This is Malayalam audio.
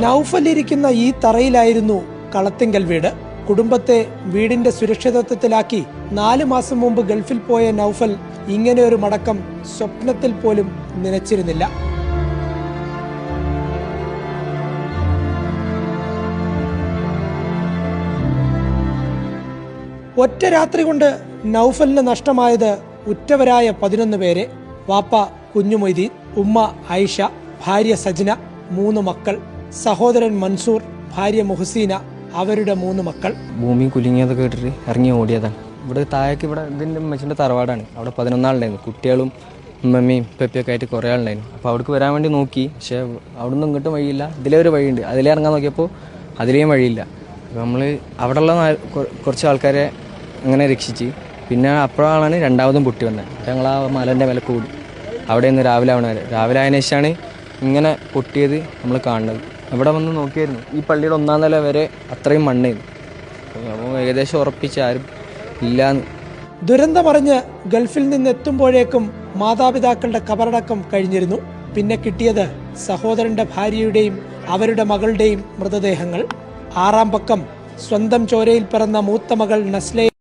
നൗഫൽ ഇരിക്കുന്ന ഈ തറയിലായിരുന്നു കളത്തിങ്കൽ വീട്. കുടുംബത്തെ വീടിന്റെ സുരക്ഷിതത്വത്തിലാക്കി 4 മാസം മുമ്പ് ഗൾഫിൽ പോയ നൗഫൽ ഇങ്ങനെ ഒരു മടക്കം സ്വപ്നത്തിൽ പോലും നനച്ചിരുന്നില്ല. ഒറ്റ രാത്രി കൊണ്ട് നൗഫലിന് നഷ്ടമായത് ഉറ്റവരായ 11 പേരെ. വാപ്പ കുഞ്ഞുമൊയ്തീൻ, ഉമ്മ ആയിഷ, ഭാര്യ സജ്ന, 3 മക്കൾ, സഹോദരൻ മൻസൂർ, ഭാര്യ മുഹസീന, അവരുടെ 3 മക്കൾ. ഭൂമി കുലുങ്ങിയതൊക്കെ കേട്ടിട്ട് ഇറങ്ങി ഓടിയതാണ്. ഇവിടെ താഴേക്ക് ഇവിടെ ഇതിൻ്റെ അമ്മച്ചിൻ്റെ തറവാടാണ്. അവിടെ 11 ആളുണ്ടായിരുന്നു. കുട്ടികളും ഉമ്മമ്മയും പെപ്പിയൊക്കെ ആയിട്ട് കുറേ ആളുണ്ടായിരുന്നു. അപ്പോൾ അവിടേക്ക് വരാൻ വേണ്ടി നോക്കി. പക്ഷേ അവിടെ നിന്ന് ഇങ്ങോട്ടും വഴിയില്ല. ഇതിലേ ഒരു വഴിയുണ്ട്, അതിലേ ഇറങ്ങാൻ നോക്കിയപ്പോൾ അതിലേയും വഴിയില്ല. അപ്പോൾ നമ്മൾ അവിടെയുള്ള കുറച്ച് ആൾക്കാരെ അങ്ങനെ രക്ഷിച്ച്. പിന്നെ അപ്പോഴാണ് രണ്ടാമതും പൊട്ടി വന്നത്. ഞങ്ങൾ ആ മലേൻ്റെ മേലെ കൂടി അവിടെ നിന്ന് രാവിലെ ആയതിനു ശേഷമാണ് ഇങ്ങനെ പൊട്ടിയത് നമ്മൾ കാണുന്നത്. ഇവിടെ വന്ന് നോക്കിയായിരുന്നു. ഈ പള്ളിയുടെ 1-ാം നില വരെ അത്രയും മണ്ണായിരുന്നു. അപ്പോൾ ഏകദേശം ഉറപ്പിച്ച് ആരും ഇല്ലാന്ന്. ദുരന്തമറിഞ്ഞ് ഗൾഫിൽ നിന്ന് എത്തുമ്പോഴേക്കും മാതാപിതാക്കളുടെ കബറടക്കം കഴിഞ്ഞിരുന്നു. പിന്നെ കിട്ടിയത് സഹോദരന്റെ ഭാര്യയുടെയും അവരുടെ മകളുടെയും മൃതദേഹങ്ങൾ. 6-ാം പക്കം സ്വന്തം ചോരയിൽ പിറന്ന മൂത്ത മകൾ നസ്ലയെ